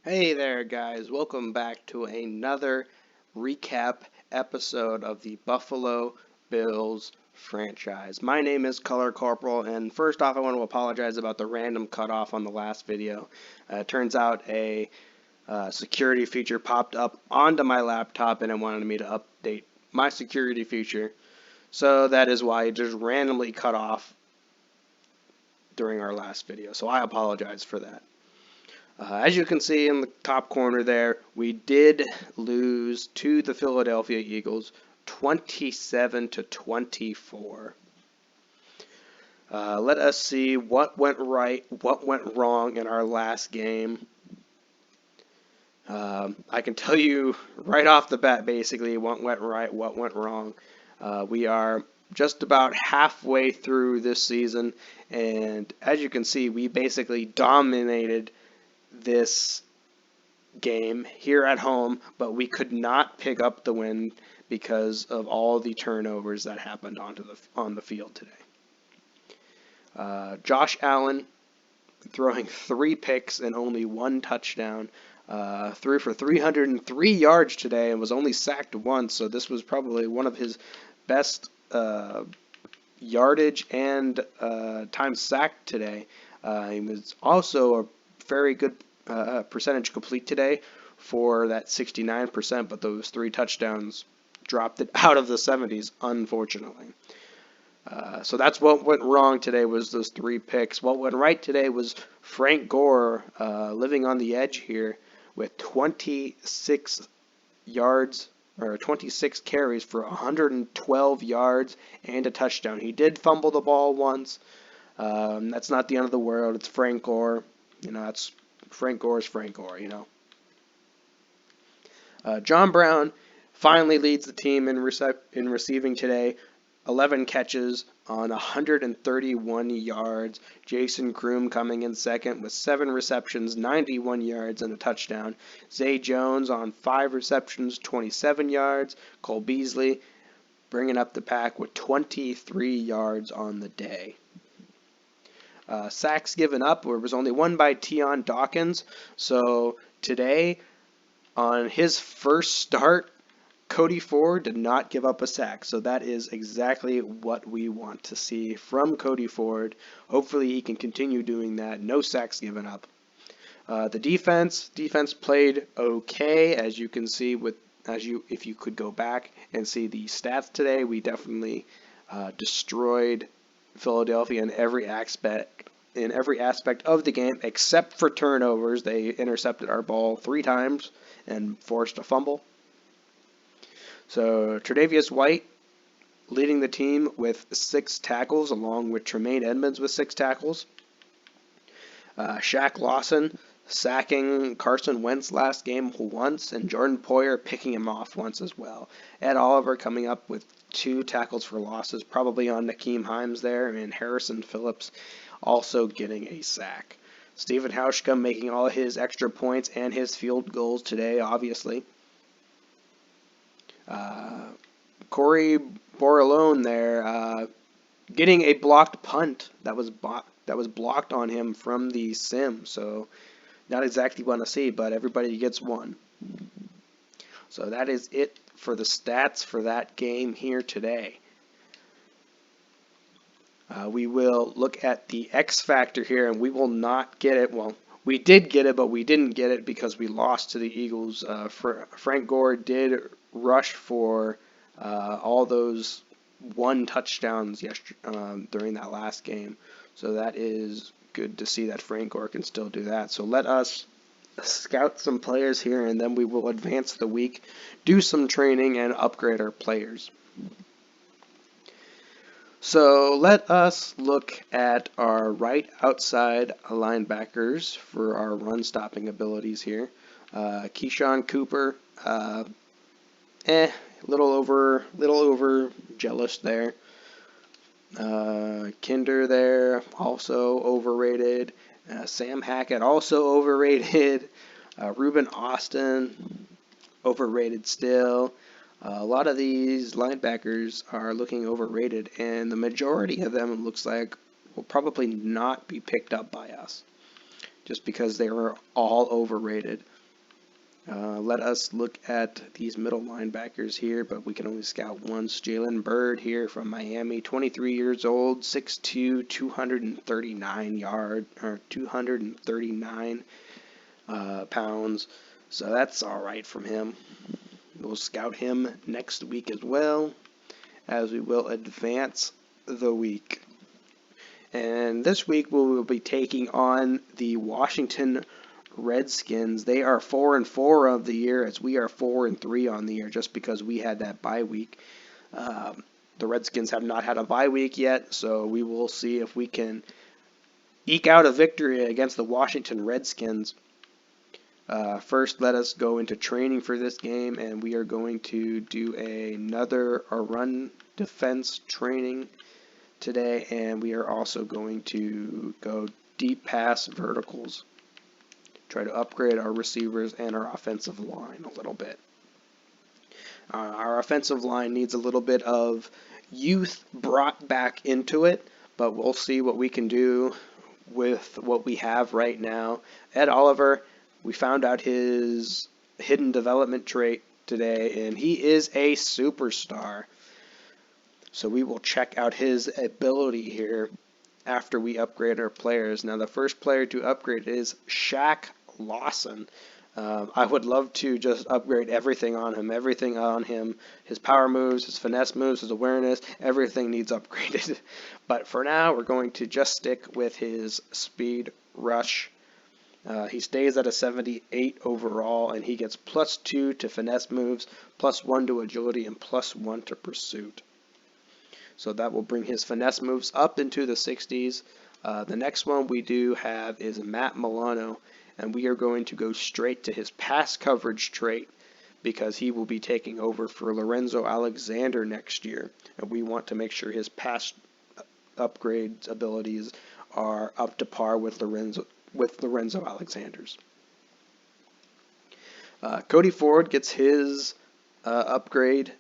Hey there, guys. Welcome back to another recap episode of the Buffalo Bills franchise. My name is Color Corporal, and first off, I want to apologize about the random cutoff on the last video. It turns out a security feature popped up onto my laptop, and it wanted me to update my security feature. So that is why it just randomly cut off during our last video. So I apologize for that. As you can see in the top corner there, we did lose to the Philadelphia Eagles 27 to 24. Let us see what went right, what went wrong in our last game. I can tell you right off the bat basically what went right, what went wrong. We are just about halfway through this season, and as you can see, we basically dominated this game here at home, but we could not pick up the win because of all the turnovers that happened on the field today. Josh Allen throwing 3 picks and only 1 touchdown. Threw for 303 yards today and was only sacked once, so this was probably one of his best yardage and time sacked today. He was also a very good percentage complete today for that 69%, but those 3 touchdowns dropped it out of the 70s, unfortunately. So that's what went wrong today, was those 3 picks. What went right today was Frank Gore living on the edge here with 26 yards or 26 carries for 112 yards and a touchdown. He did fumble the ball once. That's not the end of the world. It's Frank Gore. That's Frank Gore is Frank Gore. John Brown finally leads the team in receiving today. 11 catches on 131 yards. Jason Groom coming in second with 7 receptions, 91 yards, and a touchdown. Zay Jones on 5 receptions, 27 yards. Cole Beasley bringing up the pack with 23 yards on the day. Sacks given up, there was only 1 by Tion Dawkins. So today, on his first start, Cody Ford did not give up a sack. So that is exactly what we want to see from Cody Ford. Hopefully he can continue doing that. No sacks given up. The defense played okay, as you can see if you could go back and see the stats today. We definitely destroyed Philadelphia in every aspect of the game except for turnovers. They intercepted our ball 3 times and forced a fumble. So Tre'Davious White leading the team with 6 tackles, along with Tremaine Edmonds with 6 tackles. Shaq Lawson sacking Carson Wentz last game once, and Jordan Poyer picking him off once as well. Ed Oliver coming up with 2 tackles for losses, probably on Nakeem Hines there, and Harrison Phillips also getting a sack. Stephen Hauschka making all his extra points and his field goals today, obviously. Corey Borrelone there getting a blocked punt that was blocked on him from the sim, so not exactly want to see, but everybody gets one. So that is it for the stats for that game here today. We will look at the X factor here, and we will not get it. Well, we did get it, but we didn't get it because we lost to the Eagles. Frank Gore did rush for all those 1 touchdowns during that last game. So that is good to see that Frank Gore can still do that. So let us scout some players here, and then we will advance the week, do some training, and upgrade our players. So let us look at our right outside linebackers for our run stopping abilities here. Keyshawn Cooper, little over jealous there. Kinder there, also overrated. Sam Hackett, also overrated. Reuben Austin, overrated still. A lot of these linebackers are looking overrated, and the majority of them, it looks like, will probably not be picked up by us, just because they were all overrated. Let us look at these middle linebackers here, but we can only scout once. Jalen Byrd here from Miami, 23 years old, 6'2", 239 pounds. So that's all right from him. We'll scout him next week as well, as we will advance the week. And this week we will be taking on the Washington Redskins. They are 4-4 of the year, as we are 4-3 on the year, just because we had that bye week. The Redskins have not had a bye week yet, so we will see if we can eke out a victory against the Washington Redskins. First, let us go into training for this game, and we are going to do another run defense training today, and we are also going to go deep pass verticals. Try to upgrade our receivers and our offensive line a little bit. Our offensive line needs a little bit of youth brought back into it, but we'll see what we can do with what we have right now. Ed Oliver, we found out his hidden development trait today, and he is a superstar. So we will check out his ability here after we upgrade our players. Now, the first player to upgrade is Shaq Lawson. I would love to just upgrade everything on him. His power moves, his finesse moves, his awareness, everything needs upgraded. But for now, we're going to just stick with his speed rush. He stays at a 78 overall, and he gets +2 to finesse moves, +1 to agility, and +1 to pursuit. So that will bring his finesse moves up into the 60s. The next one we do have is Matt Milano, and we are going to go straight to his pass coverage trait because he will be taking over for Lorenzo Alexander next year, and we want to make sure his pass upgrade abilities are up to par with Lorenzo Alexander's. Cody Ford gets his upgrade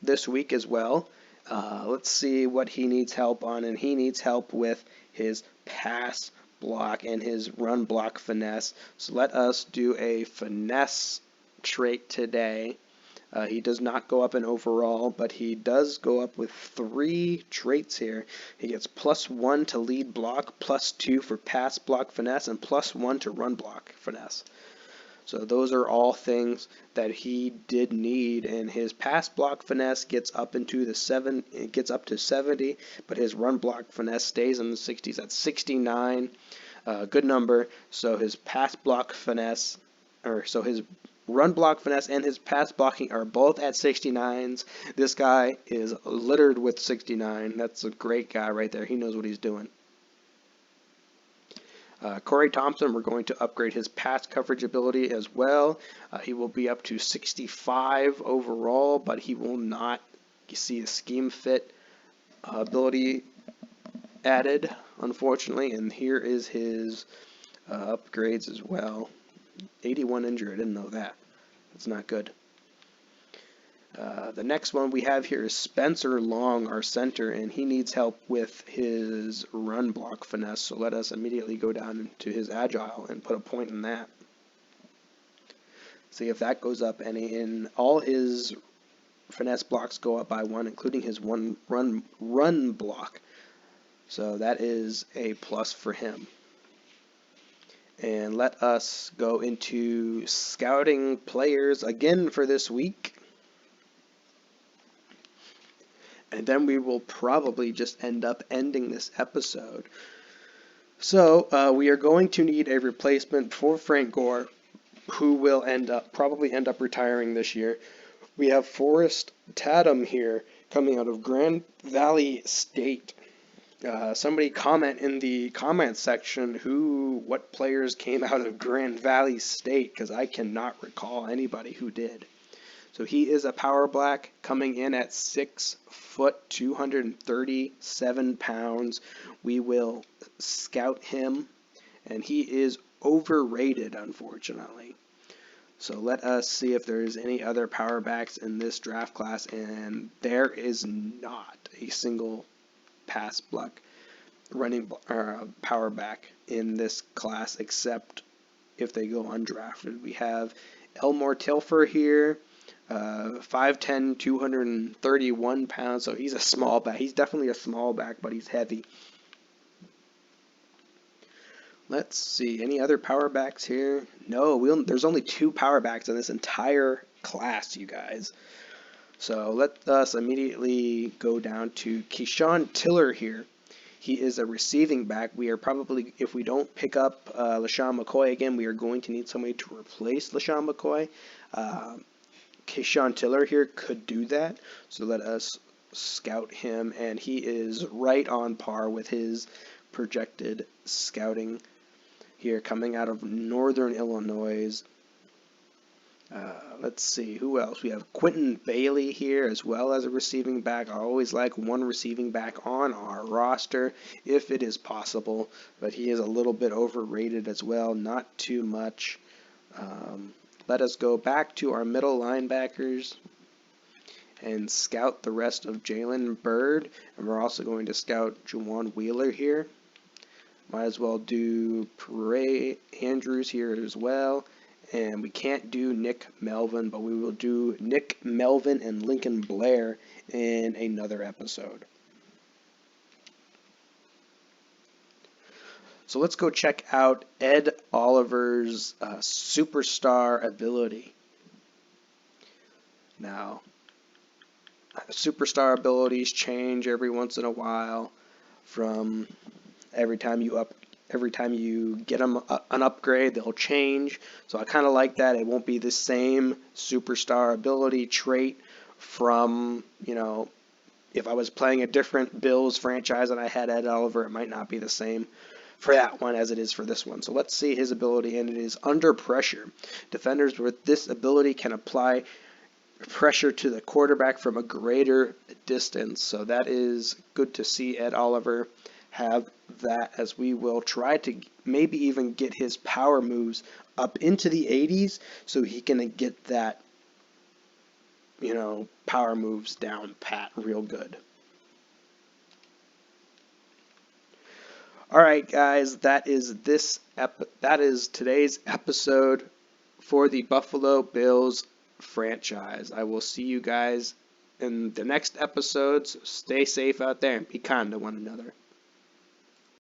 this week as well. Let's see what he needs help on, and he needs help with his pass block and his run block finesse. So let us do a finesse trait today. He does not go up in overall, but he does go up with 3 traits here. He gets +1 to lead block, +2 for pass block finesse, and +1 to run block finesse. So those are all things that he did need, and his pass block finesse gets up into the 70, but his run block finesse stays in the 60s at 69. Good number. So his pass block finesse, his run block finesse and his pass blocking are both at 69s. This guy is littered with 69. That's a great guy right there. He knows what he's doing. Corey Thompson, we're going to upgrade his pass coverage ability as well. He will be up to 65 overall, but he will not see a scheme fit ability added, unfortunately. And here is his upgrades as well. 81 injury, I didn't know that. That's not good. The next one we have here is Spencer Long, our center, and he needs help with his run block finesse. So let us immediately go down to his agile and put a point in that. See if that goes up, and in all his finesse blocks go up by 1, including his one run block. So that is a plus for him. And let us go into scouting players again for this week. And then we will probably just end up ending this episode. So we are going to need a replacement for Frank Gore, who will probably end up retiring this year. We have Forrest Tatum here coming out of Grand Valley State. Somebody comment in the comments section what players came out of Grand Valley State, because I cannot recall anybody who did. So he is a power black coming in at 6 foot, 237 pounds. We will scout him, and he is overrated, unfortunately. So let us see if there is any other power backs in this draft class, and there is not a single pass block power back in this class, except if they go undrafted. We have Elmore Tilfer here, 5'10", 231 pounds, so he's a small back. He's definitely a small back, but he's heavy. Let's see, any other power backs here? No, there's only 2 power backs in this entire class, you guys. So let us immediately go down to Keyshawn Tiller here. He is a receiving back. We are probably, if we don't pick up LeSean McCoy again, we are going to need somebody to replace LeSean McCoy. Keyshawn Tiller here could do that. So let us scout him, and he is right on par with his projected scouting here, coming out of Northern Illinois. Let's see, who else? We have Quentin Bailey here as well as a receiving back. I always like one receiving back on our roster if it is possible, but he is a little bit overrated as well, not too much. Let us go back to our middle linebackers and scout the rest of Jalen Byrd, and we're also going to scout Juwan Wheeler here. Might as well do Pray Andrews here as well. And we can't do Nick Melvin, but we will do Nick Melvin and Lincoln Blair in another episode. So let's go check out Ed Oliver's superstar ability. Now, superstar abilities change every once in a while from every time you get them an upgrade, they'll change. So I kind of like that. It won't be the same superstar ability trait from, if I was playing a different Bills franchise and I had Ed Oliver, it might not be the same for that one as it is for this one. So let's see his ability, and it is under pressure. Defenders with this ability can apply pressure to the quarterback from a greater distance. So that is good to see Ed Oliver have that, as we will try to maybe even get his power moves up into the 80s so he can get that, power moves down pat real good. All right, guys, that is today's episode for the Buffalo Bills franchise. I will see you guys in the next episodes. Stay safe out there and be kind to one another.